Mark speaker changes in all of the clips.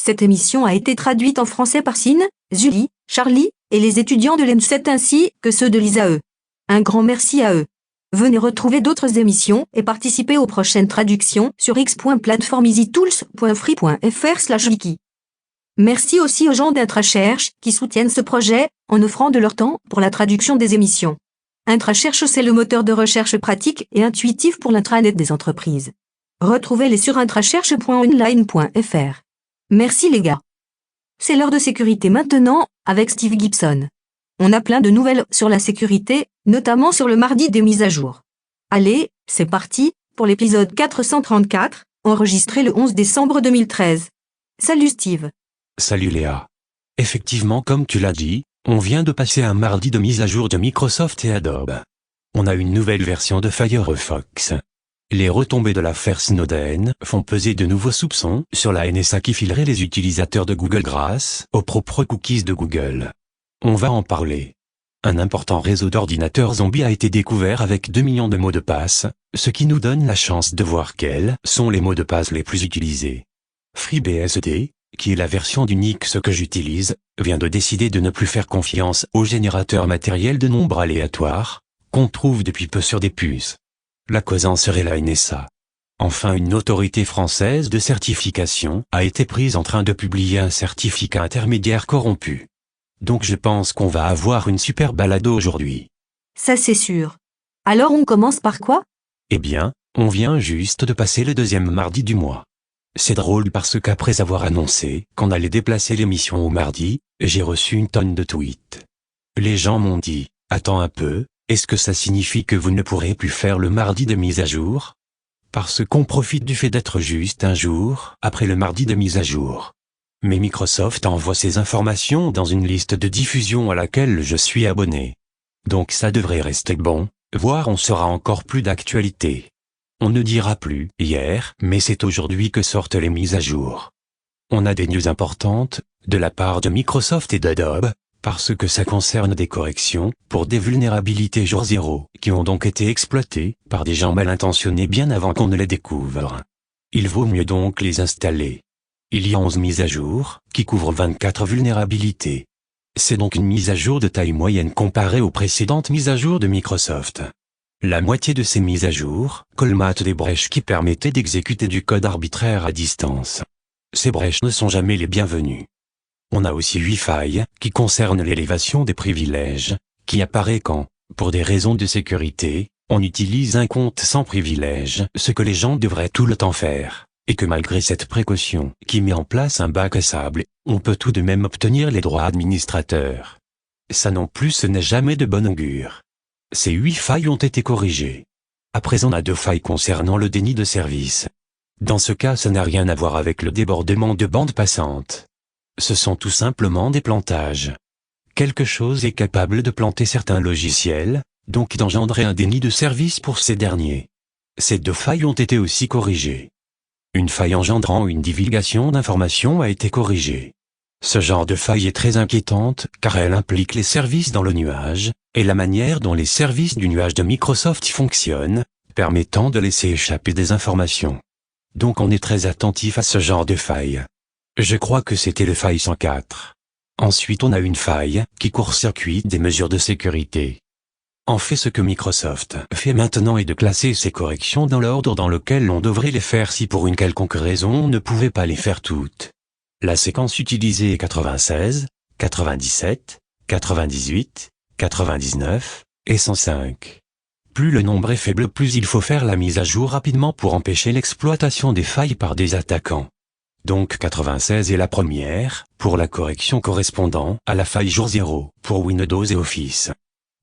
Speaker 1: Cette émission a été traduite en français par Sine, Julie, Charlie, et les étudiants de l'ENSET ainsi que ceux de l'ISAE. Un grand merci à eux. Venez retrouver d'autres émissions et participer aux prochaines traductions sur x.platformeasytools.free.fr/wiki. Merci aussi aux gens d'Intracherche qui soutiennent ce projet en offrant de leur temps pour la traduction des émissions. Intracherche, c'est le moteur de recherche pratique et intuitif pour l'intranet des entreprises. Retrouvez-les sur intracherche.online.fr. Merci les gars. C'est l'heure de sécurité maintenant, avec Steve Gibson. On a plein de nouvelles sur la sécurité, notamment sur le mardi des mises à jour. Allez, c'est parti, pour l'épisode 434, enregistré le 11 décembre 2013. Salut Steve.
Speaker 2: Salut Léa. Effectivement, comme tu l'as dit, on vient de passer un mardi de mise à jour de Microsoft et Adobe. On a une nouvelle version de Firefox. Les retombées de l'affaire Snowden font peser de nouveaux soupçons sur la NSA qui filerait les utilisateurs de Google grâce aux propres cookies de Google. On va en parler. Un important réseau d'ordinateurs zombies a été découvert avec 2 millions de mots de passe, ce qui nous donne la chance de voir quels sont les mots de passe les plus utilisés. FreeBSD, qui est la version d'Unix que j'utilise, vient de décider de ne plus faire confiance aux générateurs matériels de nombres aléatoires, qu'on trouve depuis peu sur des puces. La cause en serait la NSA. Enfin, une autorité française de certification a été prise en train de publier un certificat intermédiaire corrompu. Donc je pense qu'on va avoir une super balado aujourd'hui.
Speaker 1: Ça c'est sûr. Alors on commence par quoi ?
Speaker 2: Eh bien, on vient juste de passer le 2e mardi du mois. C'est drôle parce qu'après avoir annoncé qu'on allait déplacer l'émission au mardi, j'ai reçu une tonne de tweets. Les gens m'ont dit, attends un peu, est-ce que ça signifie que vous ne pourrez plus faire le mardi de mise à jour ? Parce qu'on profite du fait d'être juste un jour après le mardi de mise à jour. Mais Microsoft envoie ces informations dans une liste de diffusion à laquelle je suis abonné. Donc ça devrait rester bon, voire on sera encore plus d'actualité. On ne dira plus hier, mais c'est aujourd'hui que sortent les mises à jour. On a des news importantes, de la part de Microsoft et d'Adobe, parce que ça concerne des corrections pour des vulnérabilités jour 0, qui ont donc été exploitées par des gens mal intentionnés bien avant qu'on ne les découvre. Il vaut mieux donc les installer. Il y a 11 mises à jour, qui couvrent 24 vulnérabilités. C'est donc une mise à jour de taille moyenne comparée aux précédentes mises à jour de Microsoft. La moitié de ces mises à jour colmatent des brèches qui permettaient d'exécuter du code arbitraire à distance. Ces brèches ne sont jamais les bienvenues. On a aussi 8 failles qui concernent l'élévation des privilèges, qui apparaît quand, pour des raisons de sécurité, on utilise un compte sans privilège, ce que les gens devraient tout le temps faire, et que malgré cette précaution qui met en place un bac à sable, on peut tout de même obtenir les droits administrateurs. Ça non plus ce n'est jamais de bon augure. Ces 8 failles ont été corrigées. À présent on a 2 failles concernant le déni de service. Dans ce cas ça n'a rien à voir avec le débordement de bande passante. Ce sont tout simplement des plantages. Quelque chose est capable de planter certains logiciels, donc d'engendrer un déni de service pour ces derniers. Ces 2 failles ont été aussi corrigées. Une faille engendrant une divulgation d'informations a été corrigée. Ce genre de faille est très inquiétante car elle implique les services dans le nuage, et la manière dont les services du nuage de Microsoft fonctionnent, permettant de laisser échapper des informations. Donc on est très attentif à ce genre de faille. Je crois que c'était le faille 104. Ensuite on a une faille qui court-circuite des mesures de sécurité. En fait ce que Microsoft fait maintenant est de classer ces corrections dans l'ordre dans lequel on devrait les faire si pour une quelconque raison on ne pouvait pas les faire toutes. La séquence utilisée est 96, 97, 98, 99 et 105. Plus le nombre est faible, plus il faut faire la mise à jour rapidement pour empêcher l'exploitation des failles par des attaquants. Donc 96 est la première, pour la correction correspondant à la faille jour 0 pour Windows et Office.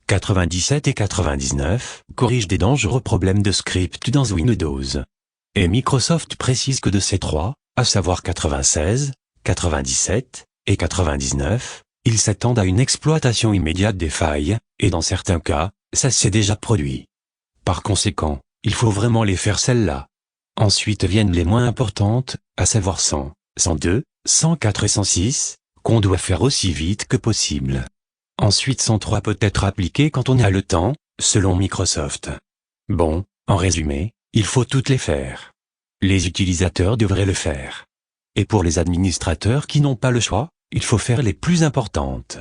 Speaker 2: 97 et 99 corrigent des dangereux problèmes de script dans Windows. Et Microsoft précise que de ces 3, à savoir 96, 97 et 99, ils s'attendent à une exploitation immédiate des failles, et dans certains cas, ça s'est déjà produit. Par conséquent, il faut vraiment les faire celles-là. Ensuite viennent les moins importantes, à savoir 100, 102, 104 et 106, qu'on doit faire aussi vite que possible. Ensuite 103 peut être appliqué quand on a le temps, selon Microsoft. Bon, en résumé, il faut toutes les faire. Les utilisateurs devraient le faire. Et pour les administrateurs qui n'ont pas le choix, il faut faire les plus importantes.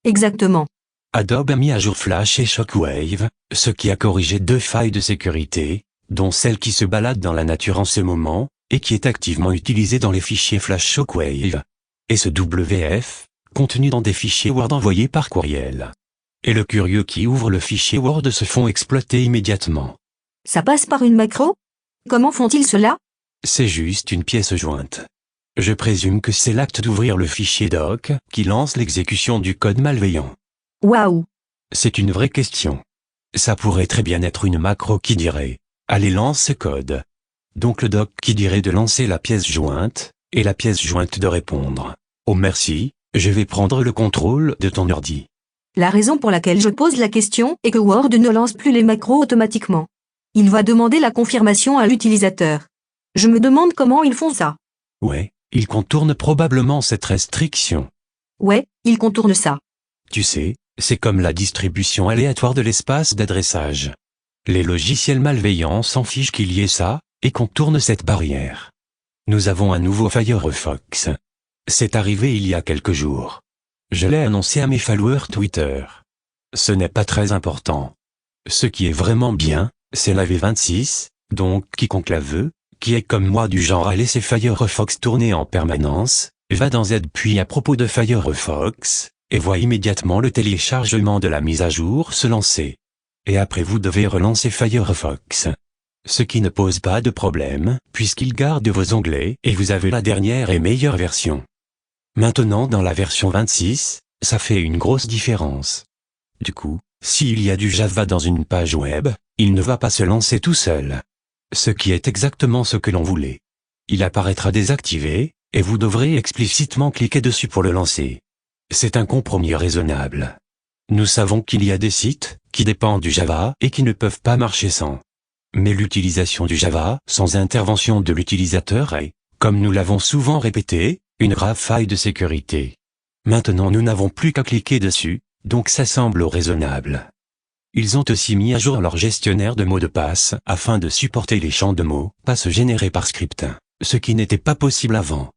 Speaker 1: Exactement.
Speaker 2: Adobe a mis à jour Flash et Shockwave, ce qui a corrigé 2 failles de sécurité, dont celle qui se balade dans la nature en ce moment, et qui est activement utilisée dans les fichiers Flash Shockwave. Et ce WF, contenu dans des fichiers Word envoyés par courriel. Et le curieux qui ouvre le fichier Word se font exploiter immédiatement.
Speaker 1: Ça passe par une macro? Comment font-ils cela?
Speaker 2: C'est juste une pièce jointe. Je présume que c'est l'acte d'ouvrir le fichier doc qui lance l'exécution du code malveillant.
Speaker 1: Waouh!
Speaker 2: C'est une vraie question. Ça pourrait très bien être une macro qui dirait « Allez lance ce code ». Donc le doc qui dirait de lancer la pièce jointe, et la pièce jointe de répondre « Oh merci, je vais prendre le contrôle de ton ordi ».
Speaker 1: La raison pour laquelle je pose la question est que Word ne lance plus les macros automatiquement. Il va demander la confirmation à l'utilisateur. Je me demande comment ils font ça.
Speaker 2: Ouais, ils contournent probablement cette restriction.
Speaker 1: Ouais, ils contournent ça.
Speaker 2: Tu sais, c'est comme la distribution aléatoire de l'espace d'adressage. Les logiciels malveillants s'en fichent qu'il y ait ça, et contournent cette barrière. Nous avons un nouveau Firefox. C'est arrivé il y a quelques jours. Je l'ai annoncé à mes followers Twitter. Ce n'est pas très important. Ce qui est vraiment bien, c'est la V26, donc quiconque la veut, qui est comme moi du genre à laisser Firefox tourner en permanence, va dans Z puis à propos de Firefox, et voit immédiatement le téléchargement de la mise à jour se lancer. Et après vous devez relancer Firefox. Ce qui ne pose pas de problème, puisqu'il garde vos onglets et vous avez la dernière et meilleure version. Maintenant dans la version 26, ça fait une grosse différence. Du coup, s'il y a du Java dans une page web, il ne va pas se lancer tout seul. Ce qui est exactement ce que l'on voulait. Il apparaîtra désactivé, et vous devrez explicitement cliquer dessus pour le lancer. C'est un compromis raisonnable. Nous savons qu'il y a des sites qui dépendent du Java et qui ne peuvent pas marcher sans. Mais l'utilisation du Java sans intervention de l'utilisateur est, comme nous l'avons souvent répété, une grave faille de sécurité. Maintenant nous n'avons plus qu'à cliquer dessus, donc ça semble raisonnable. Ils ont aussi mis à jour leur gestionnaire de mots de passe afin de supporter les champs de mots passe générés par script, ce qui n'était pas possible avant.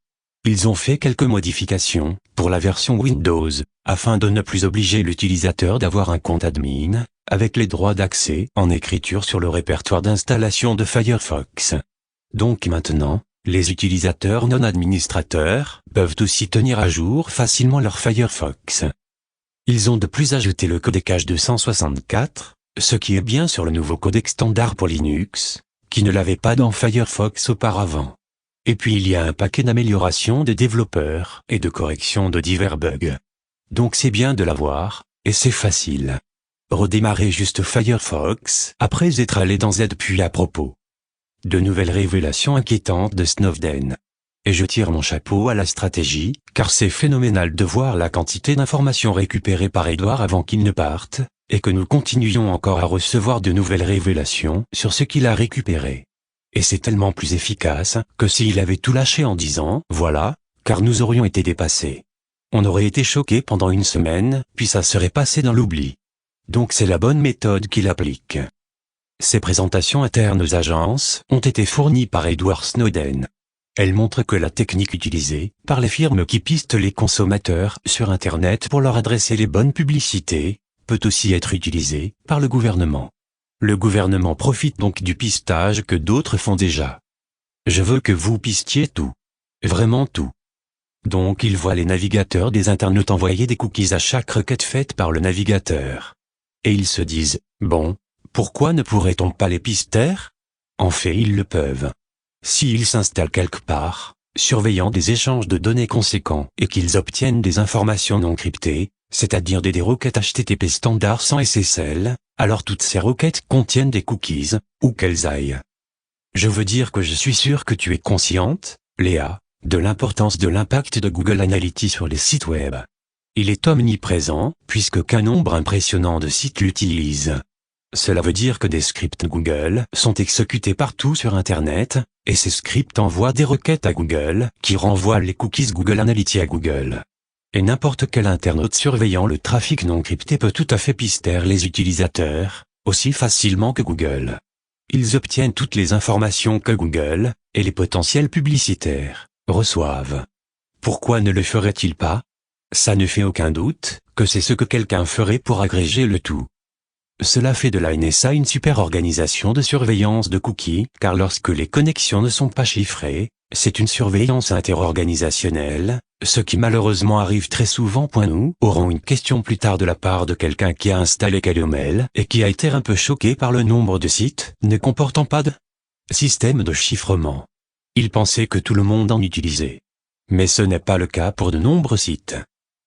Speaker 2: Ils ont fait quelques modifications pour la version Windows afin de ne plus obliger l'utilisateur d'avoir un compte admin avec les droits d'accès en écriture sur le répertoire d'installation de Firefox. Donc maintenant, les utilisateurs non administrateurs peuvent aussi tenir à jour facilement leur Firefox. Ils ont de plus ajouté le codec H264, ce qui est bien sur le nouveau codec standard pour Linux, qui ne l'avait pas dans Firefox auparavant. Et puis il y a un paquet d'améliorations des développeurs et de corrections de divers bugs. Donc c'est bien de l'avoir, et c'est facile. Redémarrer juste Firefox après être allé dans Z puis à propos. De nouvelles révélations inquiétantes de Snowden. Et je tire mon chapeau à la stratégie, car c'est phénoménal de voir la quantité d'informations récupérées par Edward avant qu'il ne parte, et que nous continuions encore à recevoir de nouvelles révélations sur ce qu'il a récupéré. Et c'est tellement plus efficace que s'il avait tout lâché en disant « voilà », car nous aurions été dépassés. On aurait été choqués pendant une semaine, puis ça serait passé dans l'oubli. Donc c'est la bonne méthode qu'il applique. Ces présentations internes aux agences ont été fournies par Edward Snowden. Elles montrent que la technique utilisée par les firmes qui pistent les consommateurs sur Internet pour leur adresser les bonnes publicités peut aussi être utilisée par le gouvernement. Le gouvernement profite donc du pistage que d'autres font déjà. Je veux que vous pistiez tout. Vraiment tout. Donc il voit les navigateurs des internautes envoyer des cookies à chaque requête faite par le navigateur. Et ils se disent, bon, pourquoi ne pourrait-on pas les pister? En fait ils le peuvent. S'ils s'installent quelque part, surveillant des échanges de données conséquents et qu'ils obtiennent des informations non cryptées, c'est-à-dire des requêtes HTTP standard sans SSL, alors toutes ces requêtes contiennent des cookies, où qu'elles aillent. Je veux dire que je suis sûr que tu es consciente, Léa, de l'importance de l'impact de Google Analytics sur les sites web. Il est omniprésent, puisque qu'un nombre impressionnant de sites l'utilisent. Cela veut dire que des scripts Google sont exécutés partout sur Internet, et ces scripts envoient des requêtes à Google, qui renvoient les cookies Google Analytics à Google. Et n'importe quel internaute surveillant le trafic non crypté peut tout à fait pister les utilisateurs, aussi facilement que Google. Ils obtiennent toutes les informations que Google, et les potentiels publicitaires, reçoivent. Pourquoi ne le ferait-il pas? Ça ne fait aucun doute que c'est ce que quelqu'un ferait pour agréger le tout. Cela fait de la NSA une super organisation de surveillance de cookies, car lorsque les connexions ne sont pas chiffrées, c'est une surveillance interorganisationnelle, ce qui malheureusement arrive très souvent. Nous aurons une question plus tard de la part de quelqu'un qui a installé Calomel et qui a été un peu choqué par le nombre de sites ne comportant pas de système de chiffrement. Il pensait que tout le monde en utilisait. Mais ce n'est pas le cas pour de nombreux sites.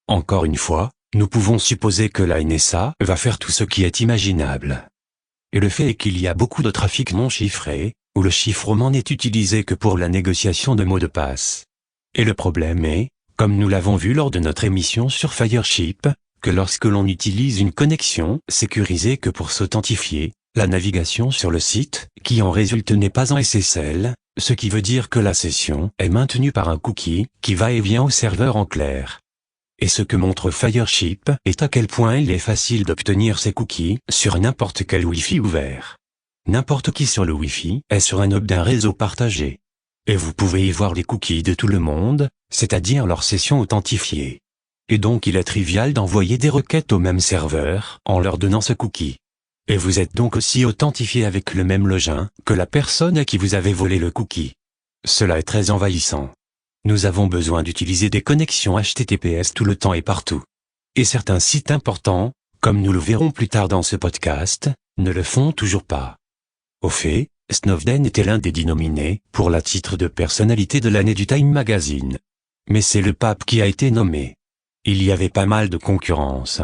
Speaker 2: Encore une fois, nous pouvons supposer que la NSA va faire tout ce qui est imaginable. Et le fait est qu'il y a beaucoup de trafic non chiffré, où le chiffrement n'est utilisé que pour la négociation de mots de passe. Et le problème est, comme nous l'avons vu lors de notre émission sur Fireship, que lorsque l'on utilise une connexion sécurisée que pour s'authentifier, la navigation sur le site qui en résulte n'est pas en SSL, ce qui veut dire que la session est maintenue par un cookie qui va et vient au serveur en clair. Et ce que montre Fireship est à quel point il est facile d'obtenir ces cookies sur n'importe quel Wi-Fi ouvert. N'importe qui sur le Wi-Fi est sur un hub d'un réseau partagé. Et vous pouvez y voir les cookies de tout le monde, c'est-à-dire leurs sessions authentifiées. Et donc il est trivial d'envoyer des requêtes au même serveur en leur donnant ce cookie. Et vous êtes donc aussi authentifié avec le même login que la personne à qui vous avez volé le cookie. Cela est très envahissant. Nous avons besoin d'utiliser des connexions HTTPS tout le temps et partout. Et certains sites importants, comme nous le verrons plus tard dans ce podcast, ne le font toujours pas. Au fait, Snowden était l'un des 10 nominés pour le titre de personnalité de l'année du Time Magazine. Mais c'est le pape qui a été nommé. Il y avait pas mal de concurrence.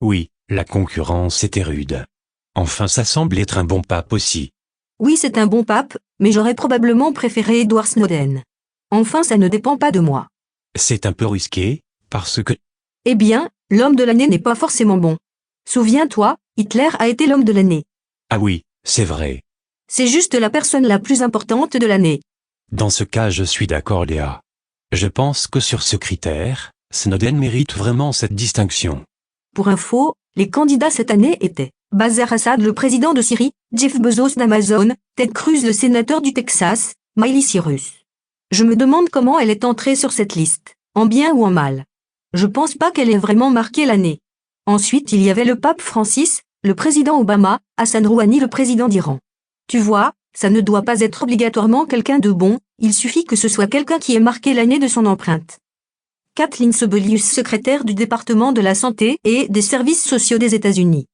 Speaker 2: Oui, la concurrence était rude. Enfin, ça semble être un bon pape aussi.
Speaker 1: Oui, c'est un bon pape, mais j'aurais probablement préféré Edward Snowden. Enfin, ça ne dépend pas de moi.
Speaker 2: C'est un peu risqué, parce que...
Speaker 1: Eh bien, l'homme de l'année n'est pas forcément bon. Souviens-toi, Hitler a été l'homme de l'année.
Speaker 2: Ah oui, c'est vrai.
Speaker 1: C'est juste la personne la plus importante de l'année.
Speaker 2: Dans ce cas, je suis d'accord, Léa. Je pense que sur ce critère, Snowden mérite vraiment cette distinction.
Speaker 1: Pour info, les candidats cette année étaient Bashar Assad, le président de Syrie, Jeff Bezos d'Amazon, Ted Cruz, le sénateur du Texas, Miley Cyrus. Je me demande comment elle est entrée sur cette liste, en bien ou en mal. Je pense pas qu'elle ait vraiment marqué l'année. Ensuite, il y avait le pape Francis, le président Obama, Hassan Rouhani, le président d'Iran. Tu vois, ça ne doit pas être obligatoirement quelqu'un de bon, il suffit que ce soit quelqu'un qui ait marqué l'année de son empreinte. Kathleen Sebelius, secrétaire du département de la santé et des services sociaux des États-Unis.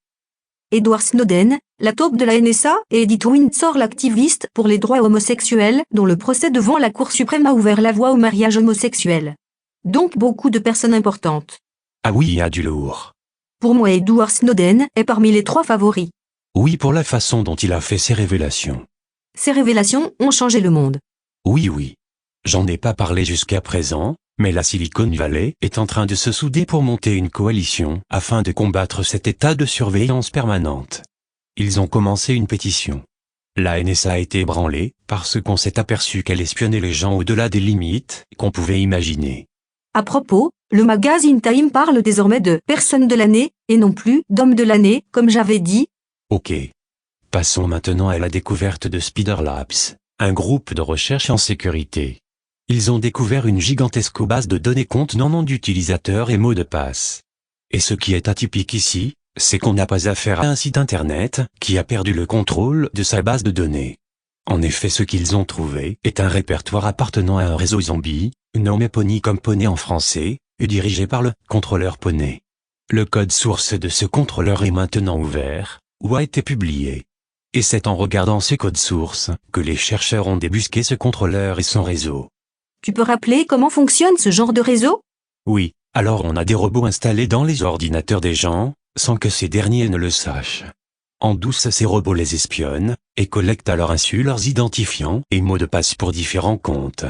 Speaker 1: Edward Snowden, la taupe de la NSA, et Edith Windsor, l'activiste pour les droits homosexuels, dont le procès devant la Cour suprême a ouvert la voie au mariage homosexuel. Donc beaucoup de personnes importantes.
Speaker 2: Ah oui, il y a du lourd.
Speaker 1: Pour moi, Edward Snowden est parmi les 3 favoris.
Speaker 2: Oui, pour la façon dont il a fait ses révélations.
Speaker 1: Ces révélations ont changé le monde.
Speaker 2: Oui. J'en ai pas parlé jusqu'à présent, mais la Silicon Valley est en train de se souder pour monter une coalition afin de combattre cet état de surveillance permanente. Ils ont commencé une pétition. La NSA a été ébranlée parce qu'on s'est aperçu qu'elle espionnait les gens au-delà des limites qu'on pouvait imaginer.
Speaker 1: À propos, le magazine Time parle désormais de personne de l'année et non plus d'homme de l'année, comme j'avais dit.
Speaker 2: Ok. Passons maintenant à la découverte de Spider Labs, un groupe de recherche en sécurité. Ils ont découvert une gigantesque base de données contenant nom d'utilisateur et mots de passe. Et ce qui est atypique ici, c'est qu'on n'a pas affaire à un site internet qui a perdu le contrôle de sa base de données. En effet, ce qu'ils ont trouvé est un répertoire appartenant à un réseau zombie, nommé Pony comme poney en français, et dirigé par le contrôleur poney. Le code source de ce contrôleur est maintenant ouvert, ou a été publié. Et c'est en regardant ce code source que les chercheurs ont débusqué ce contrôleur et son réseau.
Speaker 1: Tu peux rappeler comment fonctionne ce genre de réseau?
Speaker 2: Oui, alors on a des robots installés dans les ordinateurs des gens, sans que ces derniers ne le sachent. En douce, ces robots les espionnent, et collectent à leur insu leurs identifiants et mots de passe pour différents comptes.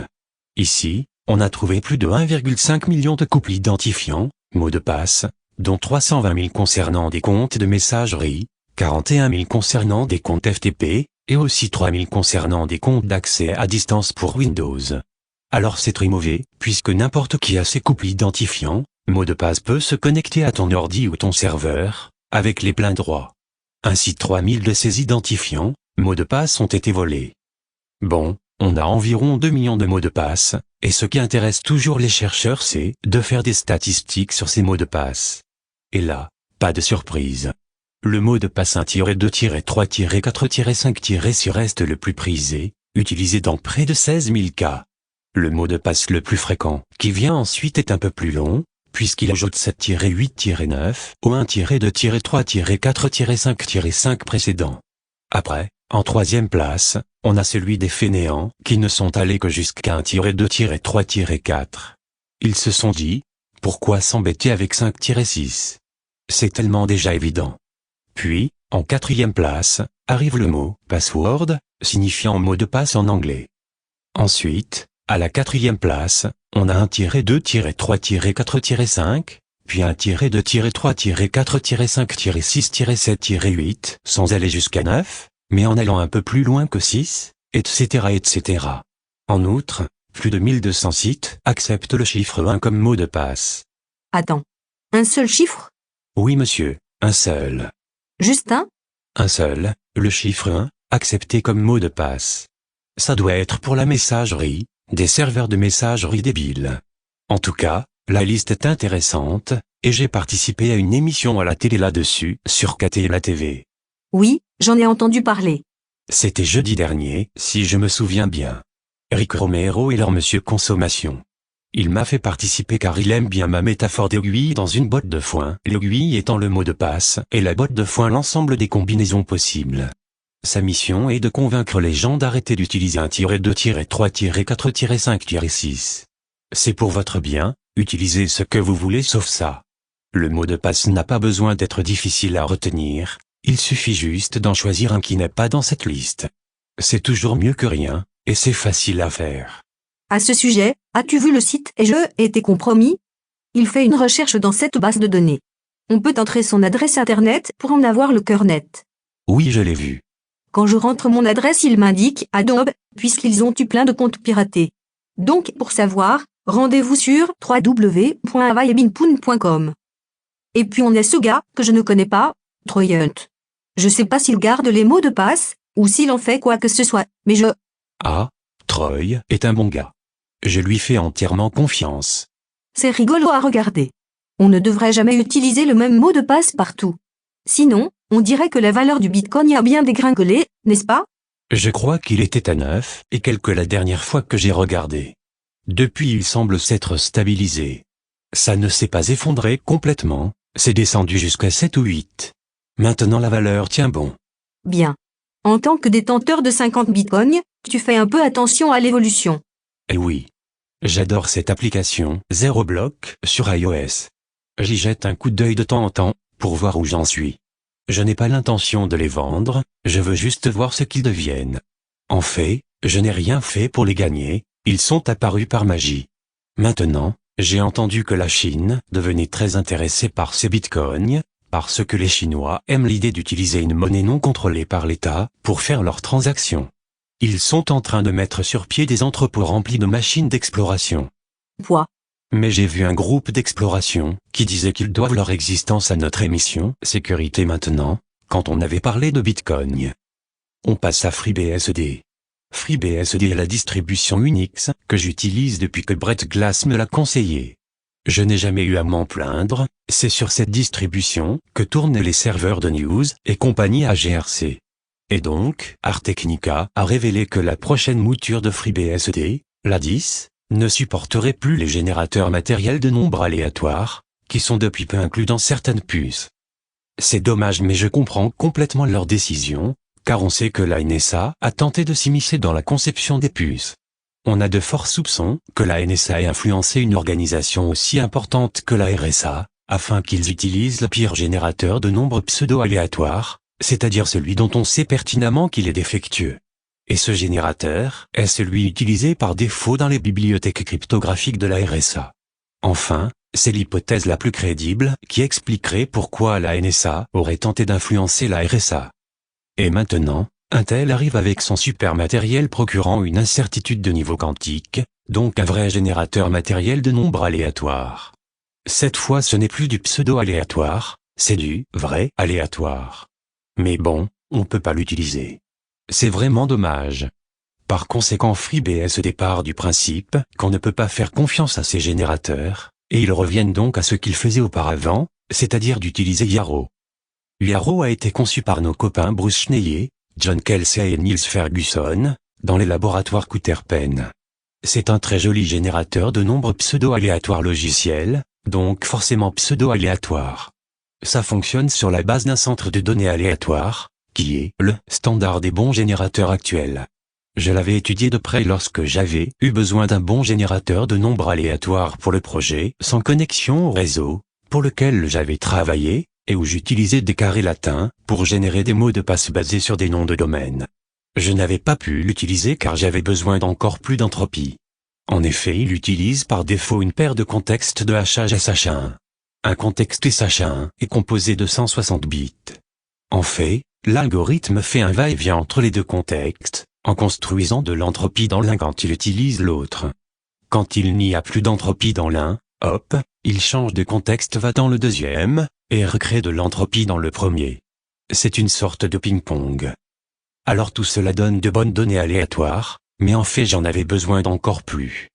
Speaker 2: Ici, on a trouvé plus de 1,5 million de couples identifiants, mots de passe, dont 320 000 concernant des comptes de messagerie, 41 000 concernant des comptes FTP, et aussi 3 000 concernant des comptes d'accès à distance pour Windows. Alors c'est très mauvais, puisque n'importe qui a ces couples identifiants, mots de passe peut se connecter à ton ordi ou ton serveur, avec les pleins droits. Ainsi 3000 de ces identifiants, mots de passe ont été volés. Bon, on a environ 2 millions de mots de passe, Et ce qui intéresse toujours les chercheurs, c'est de faire des statistiques sur ces mots de passe. Et là, pas de surprise. Le mot de passe 1-2-3-4-5-6 reste le plus prisé, utilisé dans près de 16 000 cas. Le mot de passe le plus fréquent, qui vient ensuite, est un peu plus long, puisqu'il ajoute 7-8-9 au 1-2-3-4-5-5 précédent. Après, en troisième place, on a celui des fainéants, qui ne sont allés que jusqu'à 1-2-3-4. Ils se sont dit, pourquoi s'embêter avec 5-6? C'est tellement déjà évident. Puis, en quatrième place, arrive le mot « password », signifiant mot de passe en anglais. Ensuite, à la quatrième place, on a 1-2-3-4-5, puis 1-3-4-5-6-7-8, sans aller jusqu'à 9, mais en allant un peu plus loin que 6, etc. etc. En outre, plus de 1200 sites acceptent le chiffre 1 comme mot de passe.
Speaker 1: Attends. Un seul chiffre?
Speaker 2: Oui monsieur, un seul.
Speaker 1: Juste un?
Speaker 2: Un seul, le chiffre 1, accepté comme mot de passe. Ça doit être pour la messagerie, des serveurs de messagerie débiles. En tout cas, la liste est intéressante, et j'ai participé à une émission à la télé là-dessus, sur KTLA TV.
Speaker 1: Oui, j'en ai entendu parler.
Speaker 2: C'était jeudi dernier, si je me souviens bien. Rick Romero est leur monsieur consommation. Il m'a fait participer car il aime bien ma métaphore d'aiguille dans une botte de foin, l'aiguille étant le mot de passe, et la botte de foin l'ensemble des combinaisons possibles. Sa mission est de convaincre les gens d'arrêter d'utiliser 1-2-3-4-5-6. C'est pour votre bien, utilisez ce que vous voulez sauf ça. Le mot de passe n'a pas besoin d'être difficile à retenir, il suffit juste d'en choisir un qui n'est pas dans cette liste. C'est toujours mieux que rien, et c'est facile à faire.
Speaker 1: À ce sujet, as-tu vu le site Et je été compromis? Il fait une recherche dans cette base de données. On peut entrer son adresse internet pour en avoir le cœur net.
Speaker 2: Oui, je l'ai vu.
Speaker 1: Quand je rentre mon adresse, il m'indique Adobe, puisqu'ils ont eu plein de comptes piratés. Donc, pour savoir, rendez-vous sur www.avayabinpoon.com. Et puis on a ce gars, que je ne connais pas, Troyant. Je sais pas s'il garde les mots de passe, ou s'il en fait quoi que ce soit, mais
Speaker 2: Ah, Troy est un bon gars. Je lui fais entièrement confiance.
Speaker 1: C'est rigolo à regarder. On ne devrait jamais utiliser le même mot de passe partout. Sinon, on dirait que la valeur du Bitcoin a bien dégringolé, n'est-ce pas?
Speaker 2: Je crois qu'il était à 9 et quelques la dernière fois que j'ai regardé. Depuis, il semble s'être stabilisé. Ça ne s'est pas effondré complètement, c'est descendu jusqu'à 7 ou 8. Maintenant la valeur tient bon.
Speaker 1: Bien. En tant que détenteur de 50 bitcoins, tu fais un peu attention à l'évolution.
Speaker 2: Eh oui. J'adore cette application, Zero Block, sur iOS. J'y jette un coup d'œil de temps en temps, pour voir où j'en suis. Je n'ai pas l'intention de les vendre, je veux juste voir ce qu'ils deviennent. En fait, je n'ai rien fait pour les gagner, ils sont apparus par magie. Maintenant, j'ai entendu que la Chine devenait très intéressée par ces bitcoins, parce que les Chinois aiment l'idée d'utiliser une monnaie non contrôlée par l'État pour faire leurs transactions. Ils sont en train de mettre sur pied des entrepôts remplis de machines d'exploration.
Speaker 1: Quoi?
Speaker 2: Mais j'ai vu un groupe d'exploration qui disait qu'ils doivent leur existence à notre émission Sécurité Maintenant, quand on avait parlé de Bitcoin. On passe à FreeBSD. FreeBSD est la distribution Unix que j'utilise depuis que Brett Glass me l'a conseillé. Je n'ai jamais eu à m'en plaindre, c'est sur cette distribution que tournent les serveurs de news et compagnie à GRC. Et donc, Ars Technica a révélé que la prochaine mouture de FreeBSD, la 10, ne supporterait plus les générateurs matériels de nombres aléatoires, qui sont depuis peu inclus dans certaines puces. C'est dommage mais je comprends complètement leur décision, car on sait que la NSA a tenté de s'immiscer dans la conception des puces. On a de forts soupçons que la NSA ait influencé une organisation aussi importante que la RSA, afin qu'ils utilisent le pire générateur de nombres pseudo-aléatoires, c'est-à-dire celui dont on sait pertinemment qu'il est défectueux. Et ce générateur est celui utilisé par défaut dans les bibliothèques cryptographiques de la RSA. Enfin, c'est l'hypothèse la plus crédible qui expliquerait pourquoi la NSA aurait tenté d'influencer la RSA. Et maintenant, Intel arrive avec son super matériel procurant une incertitude de niveau quantique, donc un vrai générateur matériel de nombres aléatoires. Cette fois ce n'est plus du pseudo-aléatoire, c'est du vrai aléatoire. Mais bon, on peut pas l'utiliser. C'est vraiment dommage. Par conséquent, FreeBSD part du principe qu'on ne peut pas faire confiance à ces générateurs, et ils reviennent donc à ce qu'ils faisaient auparavant, c'est-à-dire d'utiliser Yarrow. Yarrow a été conçu par nos copains Bruce Schneier, John Kelsey et Niels Ferguson, dans les laboratoires Couterpen. C'est un très joli générateur de nombres pseudo-aléatoires logiciels, donc forcément pseudo-aléatoires. Ça fonctionne sur la base d'un centre de données aléatoire, qui est le standard des bons générateurs actuels. Je l'avais étudié de près lorsque j'avais eu besoin d'un bon générateur de nombres aléatoires pour le projet sans connexion au réseau, pour lequel j'avais travaillé, et où j'utilisais des carrés latins pour générer des mots de passe basés sur des noms de domaine. Je n'avais pas pu l'utiliser car j'avais besoin d'encore plus d'entropie. En effet, il utilise par défaut une paire de contextes de hachage SH1. Un contexte SH1 est composé de 160 bits. En fait, l'algorithme fait un va-et-vient entre les deux contextes, en construisant de l'entropie dans l'un quand il utilise l'autre. Quand il n'y a plus d'entropie dans l'un, hop, il change de contexte va dans le deuxième, et recrée de l'entropie dans le premier. C'est une sorte de ping-pong. Alors tout cela donne de bonnes données aléatoires, mais en fait j'en avais besoin d'encore plus.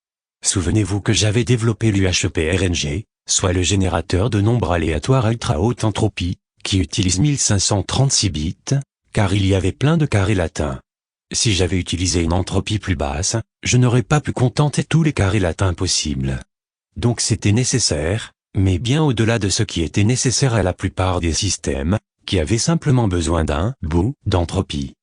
Speaker 2: Souvenez-vous que j'avais développé l'UHPRNG, soit le générateur de nombres aléatoires ultra haute entropie, qui utilise 1536 bits, car il y avait plein de carrés latins. Si j'avais utilisé une entropie plus basse, je n'aurais pas pu contenter tous les carrés latins possibles. Donc c'était nécessaire, mais bien au-delà de ce qui était nécessaire à la plupart des systèmes, qui avaient simplement besoin d'un bout d'entropie.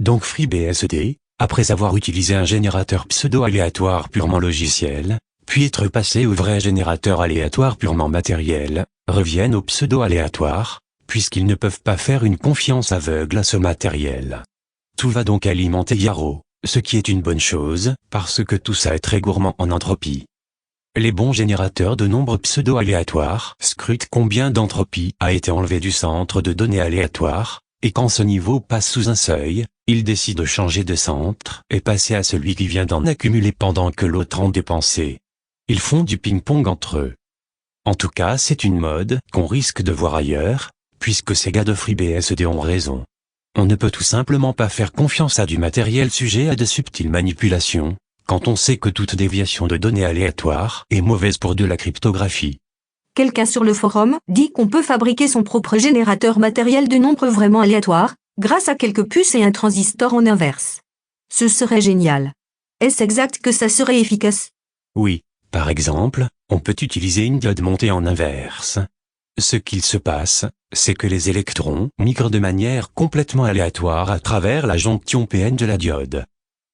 Speaker 2: Donc FreeBSD, après avoir utilisé un générateur pseudo-aléatoire purement logiciel, puis être passé au vrai générateur aléatoire purement matériel, reviennent au pseudo-aléatoire, puisqu'ils ne peuvent pas faire une confiance aveugle à ce matériel. Tout va donc alimenter Yarrow, ce qui est une bonne chose, parce que tout ça est très gourmand en entropie. Les bons générateurs de nombres pseudo-aléatoires scrutent combien d'entropie a été enlevé du centre de données aléatoires, et quand ce niveau passe sous un seuil, ils décident de changer de centre et passer à celui qui vient d'en accumuler pendant que l'autre en dépensait. Ils font du ping-pong entre eux. En tout cas, c'est une mode qu'on risque de voir ailleurs, puisque ces gars de FreeBSD ont raison. On ne peut tout simplement pas faire confiance à du matériel sujet à de subtiles manipulations, quand on sait que toute déviation de données aléatoires est mauvaise pour de la cryptographie.
Speaker 1: Quelqu'un sur le forum dit qu'on peut fabriquer son propre générateur matériel de nombres vraiment aléatoires, grâce à quelques puces et un transistor en inverse. Ce serait génial. Est-ce exact que ça serait efficace?
Speaker 2: Oui, par exemple, on peut utiliser une diode montée en inverse. Ce qu'il se passe, c'est que les électrons migrent de manière complètement aléatoire à travers la jonction PN de la diode.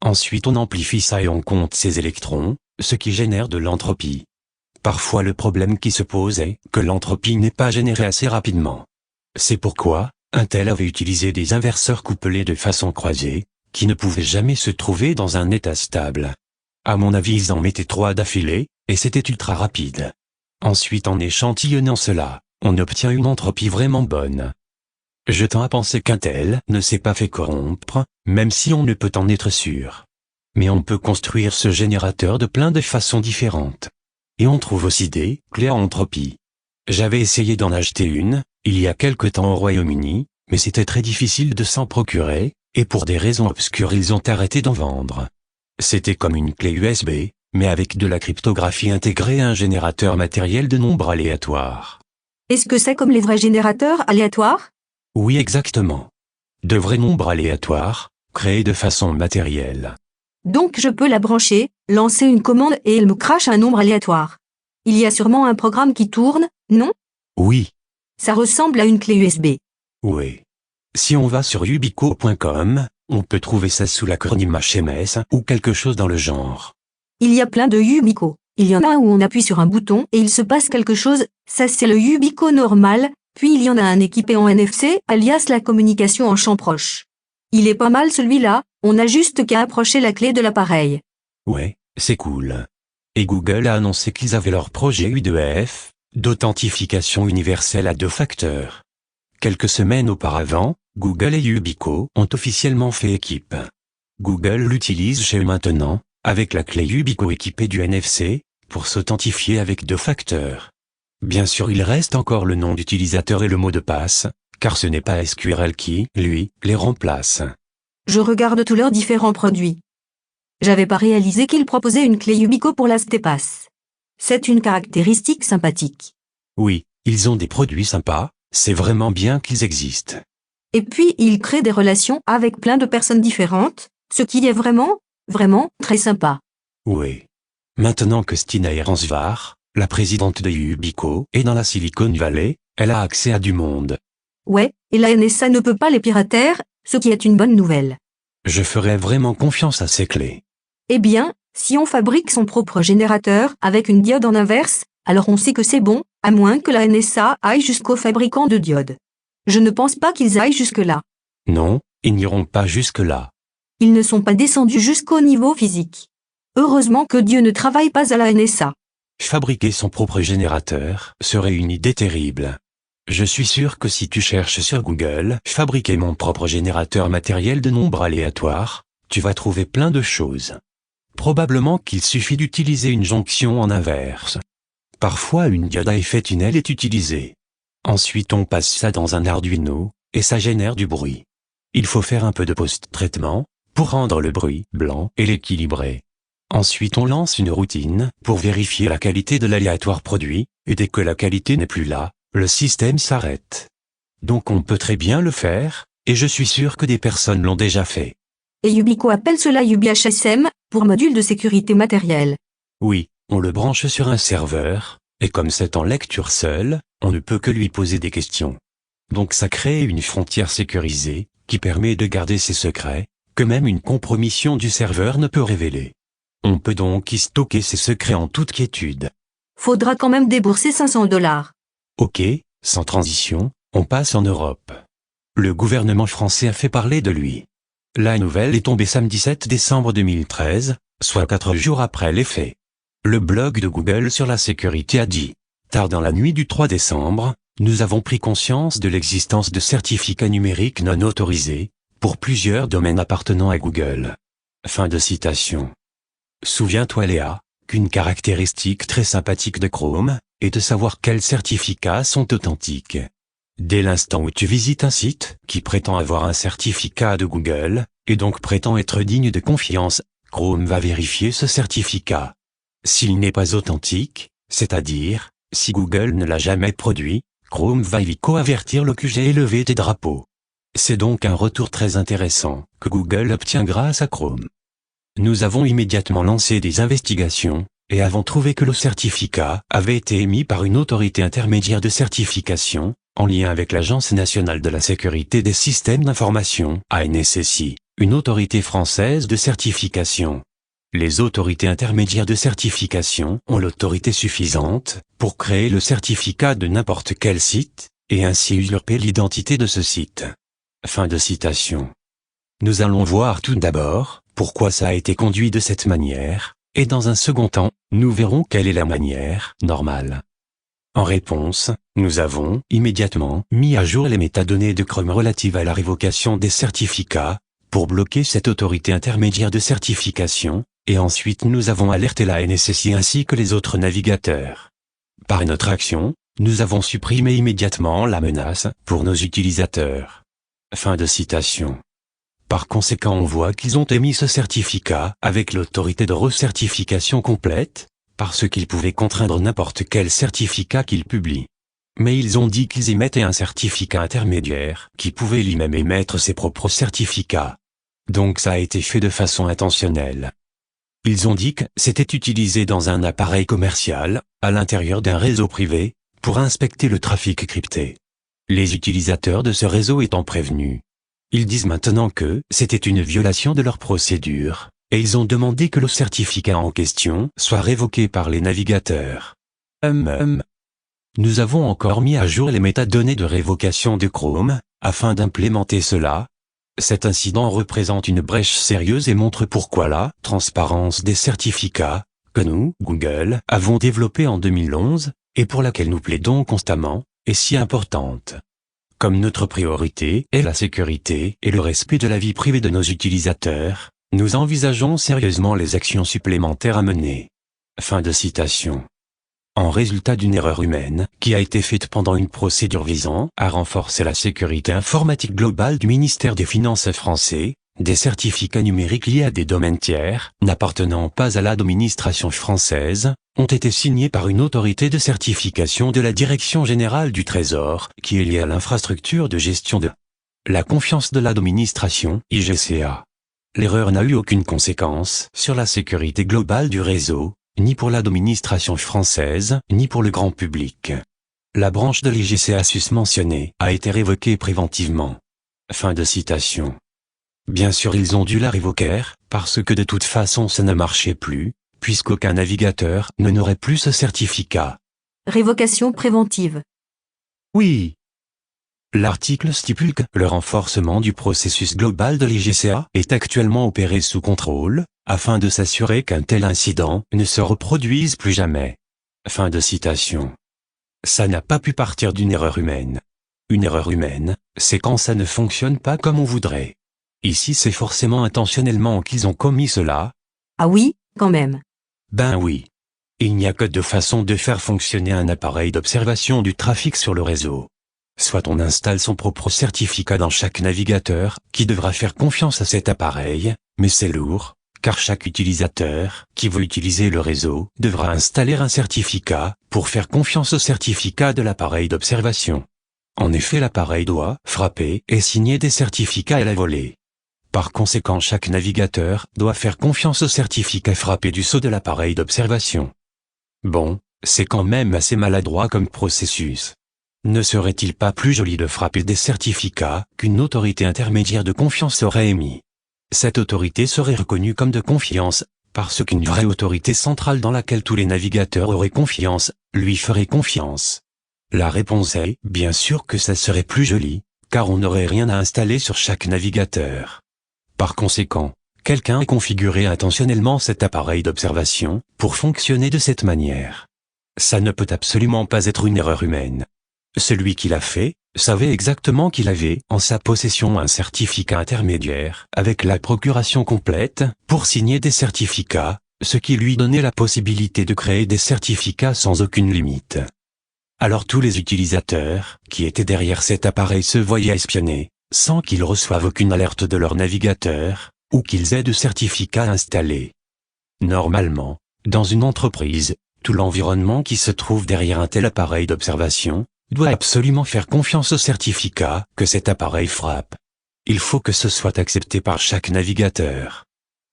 Speaker 2: Ensuite on amplifie ça et on compte ces électrons, ce qui génère de l'entropie. Parfois le problème qui se pose est que l'entropie n'est pas générée assez rapidement. C'est pourquoi Intel avait utilisé des inverseurs couplés de façon croisée, qui ne pouvaient jamais se trouver dans un état stable. À mon avis ils en mettaient 3 d'affilée, et c'était ultra rapide. Ensuite en échantillonnant cela, on obtient une entropie vraiment bonne. Je tends à penser qu'Intel ne s'est pas fait corrompre, même si on ne peut en être sûr. Mais on peut construire ce générateur de plein de façons différentes. Et on trouve aussi des clés en entropie. J'avais essayé d'en acheter une, il y a quelque temps au Royaume-Uni, mais c'était très difficile de s'en procurer, et pour des raisons obscures ils ont arrêté d'en vendre. C'était comme une clé USB, mais avec de la cryptographie intégrée et un générateur matériel de nombres aléatoires.
Speaker 1: Est-ce que c'est comme les vrais générateurs aléatoires?
Speaker 2: Oui exactement. De vrais nombres aléatoires, créés de façon matérielle.
Speaker 1: Donc je peux la brancher, lancer une commande et elle me crache un nombre aléatoire. Il y a sûrement un programme qui tourne, non?
Speaker 2: Oui.
Speaker 1: Ça ressemble à une clé USB.
Speaker 2: Oui. Si on va sur ubico.com, on peut trouver ça sous l'acronyme HMS ou quelque chose dans le genre.
Speaker 1: Il y a plein de Ubico. Il y en a un où on appuie sur un bouton et il se passe quelque chose, ça c'est le Ubico normal, puis il y en a un équipé en NFC, alias la communication en champ proche. Il est pas mal celui-là, on a juste qu'à approcher la clé de l'appareil.
Speaker 2: Ouais, c'est cool. Et Google a annoncé qu'ils avaient leur projet U2F, d'authentification universelle à 2 facteurs. Quelques semaines auparavant, Google et Ubico ont officiellement fait équipe. Google l'utilise chez eux maintenant, avec la clé Ubico équipée du NFC, pour s'authentifier avec 2 facteurs. Bien sûr il reste encore le nom d'utilisateur et le mot de passe, car ce n'est pas SQRL qui, lui, les remplace.
Speaker 1: Je regarde tous leurs différents produits. J'avais pas réalisé qu'il proposait une clé Ubico pour la STPAS. C'est une caractéristique sympathique.
Speaker 2: Oui, ils ont des produits sympas, c'est vraiment bien qu'ils existent.
Speaker 1: Et puis ils créent des relations avec plein de personnes différentes, ce qui est vraiment très sympa.
Speaker 2: Oui. Maintenant que Stina Eransvar, la présidente de Ubico, est dans la Silicon Valley, elle a accès à du monde.
Speaker 1: Ouais, et la NSA ne peut pas les pirater, ce qui est une bonne nouvelle.
Speaker 2: Je ferais vraiment confiance à ces clés.
Speaker 1: Eh bien, si on fabrique son propre générateur avec une diode en inverse, alors on sait que c'est bon, à moins que la NSA aille jusqu'au fabricant de diodes. Je ne pense pas qu'ils aillent jusque-là.
Speaker 2: Non, ils n'iront pas jusque-là.
Speaker 1: Ils ne sont pas descendus jusqu'au niveau physique. Heureusement que Dieu ne travaille pas à la NSA.
Speaker 2: Fabriquer son propre générateur serait une idée terrible. Je suis sûr que si tu cherches sur Google « Fabriquer mon propre générateur matériel de nombres aléatoires », tu vas trouver plein de choses. Probablement qu'il suffit d'utiliser une jonction en inverse. Parfois une diode à effet tunnel est utilisée. Ensuite on passe ça dans un Arduino, et ça génère du bruit. Il faut faire un peu de post-traitement, pour rendre le bruit blanc et l'équilibrer. Ensuite on lance une routine, pour vérifier la qualité de l'aléatoire produit, et dès que la qualité n'est plus là, le système s'arrête. Donc on peut très bien le faire, et je suis sûr que des personnes l'ont déjà fait.
Speaker 1: Et Ubico appelle cela UBHSM, pour module de sécurité matérielle.
Speaker 2: Oui, on le branche sur un serveur, et comme c'est en lecture seule, on ne peut que lui poser des questions. Donc ça crée une frontière sécurisée, qui permet de garder ses secrets, que même une compromission du serveur ne peut révéler. On peut donc y stocker ses secrets en toute quiétude.
Speaker 1: Faudra quand même débourser $500.
Speaker 2: Ok, sans transition, on passe en Europe. Le gouvernement français a fait parler de lui. La nouvelle est tombée samedi 7 décembre 2013, soit 4 jours après les faits. Le blog de Google sur la sécurité a dit, tard dans la nuit du 3 décembre, nous avons pris conscience de l'existence de certificats numériques non autorisés, pour plusieurs domaines appartenant à Google. Fin de citation. Souviens-toi Léa, qu'une caractéristique très sympathique de Chrome, est de savoir quels certificats sont authentiques. Dès l'instant où tu visites un site, qui prétend avoir un certificat de Google, et donc prétend être digne de confiance, Chrome va vérifier ce certificat. S'il n'est pas authentique, c'est-à-dire, si Google ne l'a jamais produit, Chrome va illico avertir le QG et lever des drapeaux. C'est donc un retour très intéressant, que Google obtient grâce à Chrome. Nous avons immédiatement lancé des investigations, et avons trouvé que le certificat avait été émis par une autorité intermédiaire de certification, en lien avec l'Agence nationale de la sécurité des systèmes d'information, ANSSI, une autorité française de certification. Les autorités intermédiaires de certification ont l'autorité suffisante pour créer le certificat de n'importe quel site, et ainsi usurper l'identité de ce site. Fin de citation. Nous allons voir tout d'abord pourquoi ça a été conduit de cette manière, et dans un second temps, nous verrons quelle est la manière normale. En réponse, nous avons immédiatement mis à jour les métadonnées de Chrome relatives à la révocation des certificats, pour bloquer cette autorité intermédiaire de certification, et ensuite nous avons alerté la NSSI ainsi que les autres navigateurs. Par notre action, nous avons supprimé immédiatement la menace pour nos utilisateurs. Fin de citation. Par conséquent on voit qu'ils ont émis ce certificat avec l'autorité de recertification complète, parce qu'ils pouvaient contraindre n'importe quel certificat qu'ils publient. Mais ils ont dit qu'ils émettaient un certificat intermédiaire qui pouvait lui-même émettre ses propres certificats. Donc ça a été fait de façon intentionnelle. Ils ont dit que c'était utilisé dans un appareil commercial, à l'intérieur d'un réseau privé, pour inspecter le trafic crypté. Les utilisateurs de ce réseau étant prévenus. Ils disent maintenant que c'était une violation de leur procédure, et ils ont demandé que le certificat en question soit révoqué par les navigateurs. Nous avons encore mis à jour les métadonnées de révocation de Chrome, afin d'implémenter cela. Cet incident représente une brèche sérieuse et montre pourquoi la transparence des certificats, que nous, Google, avons développée en 2011, et pour laquelle nous plaidons constamment, est si importante. Comme notre priorité est la sécurité et le respect de la vie privée de nos utilisateurs, nous envisageons sérieusement les actions supplémentaires à mener. Fin de citation. En résultat d'une erreur humaine qui a été faite pendant une procédure visant à renforcer la sécurité informatique globale du ministère des Finances français, Des certificats numériques liés à des domaines tiers, n'appartenant pas à l'administration française, ont été signés par une autorité de certification de la Direction générale du Trésor, qui est liée à l'infrastructure de gestion de la confiance de l'administration, IGCA. L'erreur n'a eu aucune conséquence sur la sécurité globale du réseau, ni pour l'administration française, ni pour le grand public. La branche de l'IGCA susmentionnée a été révoquée préventivement. Fin de citation. Bien sûr, ils ont dû la révoquer, parce que de toute façon ça ne marchait plus, puisqu'aucun navigateur n'aurait plus ce certificat.
Speaker 1: Révocation préventive.
Speaker 2: Oui. L'article stipule que le renforcement du processus global de l'IGCA est actuellement opéré sous contrôle, afin de s'assurer qu'un tel incident ne se reproduise plus jamais. Fin de citation. Ça n'a pas pu partir d'une erreur humaine. Une erreur humaine, c'est quand ça ne fonctionne pas comme on voudrait. Ici, c'est forcément intentionnellement qu'ils ont commis cela.
Speaker 1: Ah oui, quand même.
Speaker 2: Ben oui. Il n'y a que deux façons de faire fonctionner un appareil d'observation du trafic sur le réseau. Soit on installe son propre certificat dans chaque navigateur, qui devra faire confiance à cet appareil, mais c'est lourd, car chaque utilisateur, qui veut utiliser le réseau, devra installer un certificat, pour faire confiance au certificat de l'appareil d'observation. En effet, l'appareil doit frapper et signer des certificats à la volée. Par conséquent, chaque navigateur doit faire confiance au certificat frappé du sceau de l'appareil d'observation. Bon, c'est quand même assez maladroit comme processus. Ne serait-il pas plus joli de frapper des certificats qu'une autorité intermédiaire de confiance aurait émis? Cette autorité serait reconnue comme de confiance, parce qu'une vraie autorité centrale dans laquelle tous les navigateurs auraient confiance, lui ferait confiance. La réponse est, bien sûr que ça serait plus joli, car on n'aurait rien à installer sur chaque navigateur. Par conséquent, quelqu'un a configuré intentionnellement cet appareil d'observation, pour fonctionner de cette manière. Ça ne peut absolument pas être une erreur humaine. Celui qui l'a fait, savait exactement qu'il avait en sa possession un certificat intermédiaire, avec la procuration complète, pour signer des certificats, ce qui lui donnait la possibilité de créer des certificats sans aucune limite. Alors tous les utilisateurs, qui étaient derrière cet appareil se voyaient espionnés, sans qu'ils reçoivent aucune alerte de leur navigateur, ou qu'ils aient de certificats installés. Normalement, dans une entreprise, tout l'environnement qui se trouve derrière un tel appareil d'observation, doit absolument faire confiance au certificat que cet appareil frappe. Il faut que ce soit accepté par chaque navigateur.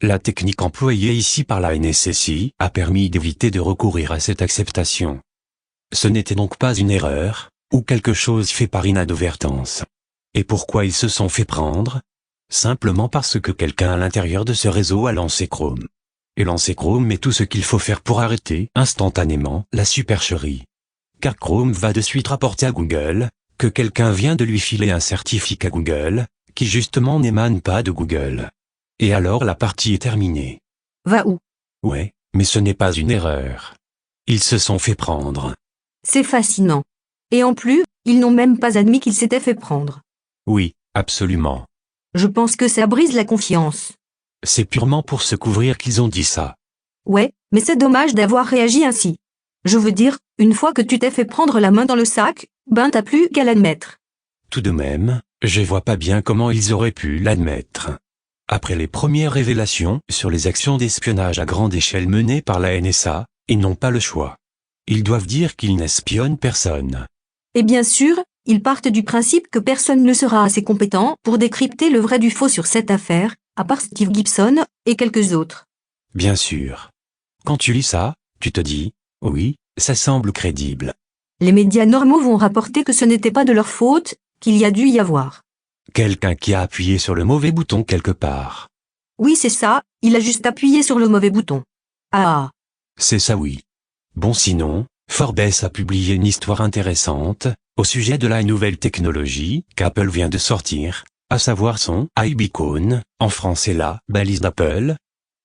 Speaker 2: La technique employée ici par la NSSI a permis d'éviter de recourir à cette acceptation. Ce n'était donc pas une erreur, ou quelque chose fait par inadvertance. Et pourquoi ils se sont fait prendre? Simplement parce que quelqu'un à l'intérieur de ce réseau a lancé Chrome. Et lancer Chrome est tout ce qu'il faut faire pour arrêter, instantanément, la supercherie. Car Chrome va de suite rapporter à Google, que quelqu'un vient de lui filer un certificat Google, qui justement n'émane pas de Google. Et alors la partie est terminée.
Speaker 1: Va où?
Speaker 2: Ouais, mais ce n'est pas une erreur. Ils se sont fait prendre.
Speaker 1: C'est fascinant. Et en plus, ils n'ont même pas admis qu'ils s'étaient fait prendre.
Speaker 2: Oui, absolument.
Speaker 1: Je pense que ça brise la confiance.
Speaker 2: C'est purement pour se couvrir qu'ils ont dit ça.
Speaker 1: Ouais, mais c'est dommage d'avoir réagi ainsi. Je veux dire, une fois que tu t'es fait prendre la main dans le sac, ben t'as plus qu'à l'admettre.
Speaker 2: Tout de même, je vois pas bien comment ils auraient pu l'admettre. Après les premières révélations sur les actions d'espionnage à grande échelle menées par la NSA, ils n'ont pas le choix. Ils doivent dire qu'ils n'espionnent personne.
Speaker 1: Et bien sûr, ils partent du principe que personne ne sera assez compétent pour décrypter le vrai du faux sur cette affaire, à part Steve Gibson et quelques autres.
Speaker 2: Bien sûr. Quand tu lis ça, tu te dis, oui, ça semble crédible.
Speaker 1: Les médias normaux vont rapporter que ce n'était pas de leur faute, qu'il y a dû y avoir.
Speaker 2: Quelqu'un qui a appuyé sur le mauvais bouton quelque part.
Speaker 1: Oui, c'est ça, il a juste appuyé sur le mauvais bouton. Ah.
Speaker 2: C'est ça, oui. Bon, sinon, Forbes a publié une histoire intéressante, au sujet de la nouvelle technologie qu'Apple vient de sortir, à savoir son iBeacon, en français la balise d'Apple.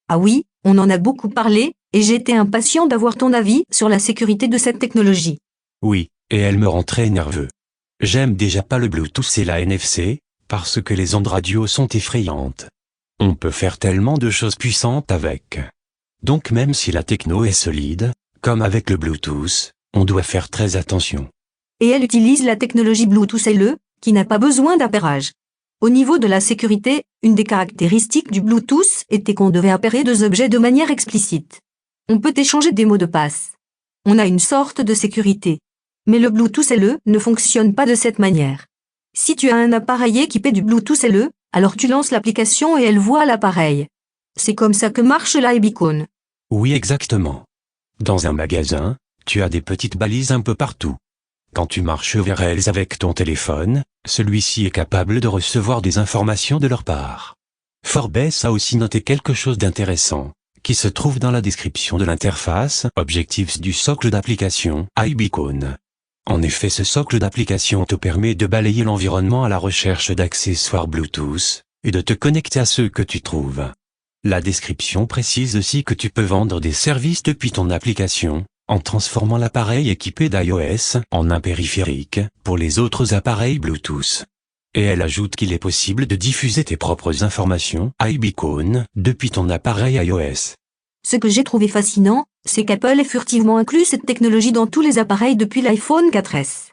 Speaker 1: Ah oui, on en a beaucoup parlé, et j'étais impatient d'avoir ton avis sur la sécurité de cette technologie.
Speaker 2: Oui, et elle me rend très nerveux. J'aime déjà pas le Bluetooth et la NFC, parce que les ondes radio sont effrayantes. On peut faire tellement de choses puissantes avec. Donc même si la techno est solide, comme avec le Bluetooth, on doit faire très attention.
Speaker 1: Et elle utilise la technologie Bluetooth LE, qui n'a pas besoin d'appairage. Au niveau de la sécurité, une des caractéristiques du Bluetooth était qu'on devait appairer deux objets de manière explicite. On peut échanger des mots de passe. On a une sorte de sécurité. Mais le Bluetooth LE ne fonctionne pas de cette manière. Si tu as un appareil équipé du Bluetooth LE, alors tu lances l'application et elle voit l'appareil. C'est comme ça que marche l'iBeacon.
Speaker 2: Oui, exactement. Dans un magasin, tu as des petites balises un peu partout. Quand tu marches vers elles avec ton téléphone, celui-ci est capable de recevoir des informations de leur part. Forbes a aussi noté quelque chose d'intéressant, qui se trouve dans la description de l'interface Objectives du socle d'application iBeacon. En effet, ce socle d'application te permet de balayer l'environnement à la recherche d'accessoires Bluetooth, et de te connecter à ceux que tu trouves. La description précise aussi que tu peux vendre des services depuis ton application, en transformant l'appareil équipé d'iOS en un périphérique pour les autres appareils Bluetooth. Et elle ajoute qu'il est possible de diffuser tes propres informations iBeacon depuis ton appareil iOS.
Speaker 1: Ce que j'ai trouvé fascinant, c'est qu'Apple ait furtivement inclus cette technologie dans tous les appareils depuis l'iPhone 4S.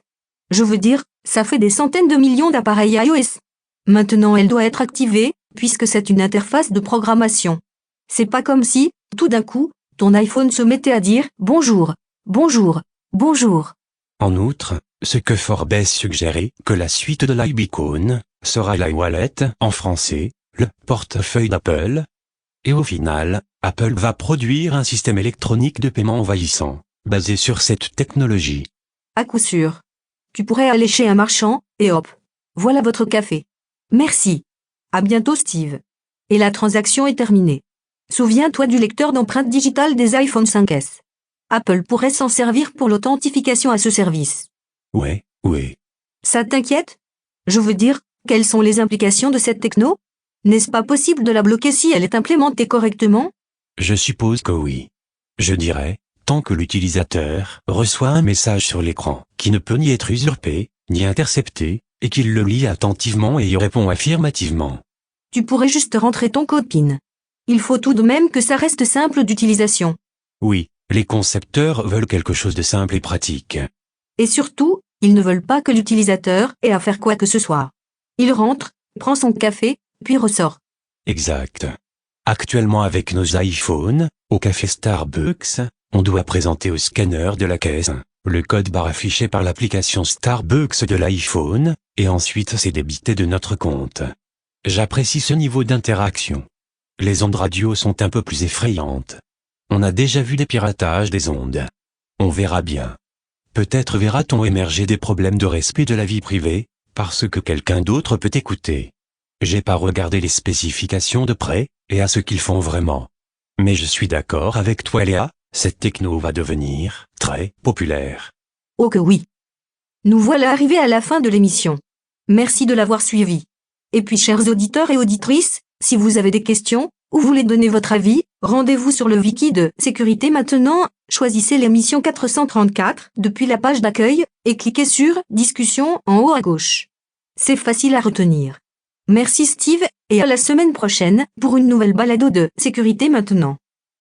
Speaker 1: Je veux dire, ça fait des centaines de millions d'appareils iOS. Maintenant elle doit être activée, puisque c'est une interface de programmation. C'est pas comme si, tout d'un coup, ton iPhone se mettait à dire « Bonjour, bonjour, bonjour ».
Speaker 2: En outre, ce que Forbes suggérait que la suite de l'iBeacon sera l'iWallet, en français, le portefeuille d'Apple. Et au final, Apple va produire un système électronique de paiement envahissant, basé sur cette technologie.
Speaker 1: À coup sûr. Tu pourrais aller chez un marchand, et hop, voilà votre café. Merci. À bientôt Steve. Et la transaction est terminée. Souviens-toi du lecteur d'empreintes digitales des iPhone 5S. Apple pourrait s'en servir pour l'authentification à ce service.
Speaker 2: Ouais.
Speaker 1: Ça t'inquiète? Je veux dire, quelles sont les implications de cette techno? N'est-ce pas possible de la bloquer si elle est implémentée correctement?
Speaker 2: Je suppose que oui. Je dirais, tant que l'utilisateur reçoit un message sur l'écran qui ne peut ni être usurpé, ni intercepté, et qu'il le lit attentivement et y répond affirmativement.
Speaker 1: Tu pourrais juste rentrer ton code PIN. Il faut tout de même que ça reste simple d'utilisation.
Speaker 2: Oui, les concepteurs veulent quelque chose de simple et pratique.
Speaker 1: Et surtout, ils ne veulent pas que l'utilisateur ait à faire quoi que ce soit. Il rentre, prend son café, puis ressort.
Speaker 2: Exact. Actuellement avec nos iPhones, au café Starbucks, on doit présenter au scanner de la caisse le code barre affiché par l'application Starbucks de l'iPhone, et ensuite c'est débité de notre compte. J'apprécie ce niveau d'interaction. Les ondes radio sont un peu plus effrayantes. On a déjà vu des piratages des ondes. On verra bien. Peut-être verra-t-on émerger des problèmes de respect de la vie privée, parce que quelqu'un d'autre peut écouter. J'ai pas regardé les spécifications de près, et à ce qu'ils font vraiment. Mais je suis d'accord avec toi Léa, cette techno va devenir très populaire.
Speaker 1: Oh que oui. Nous voilà arrivés à la fin de l'émission. Merci de l'avoir suivi. Et puis chers auditeurs et auditrices, si vous avez des questions, ou voulez donner votre avis, rendez-vous sur le wiki de Sécurité Maintenant, choisissez l'émission 434 depuis la page d'accueil, et cliquez sur Discussion en haut à gauche. C'est facile à retenir. Merci Steve, et à la semaine prochaine pour une nouvelle balado de Sécurité Maintenant.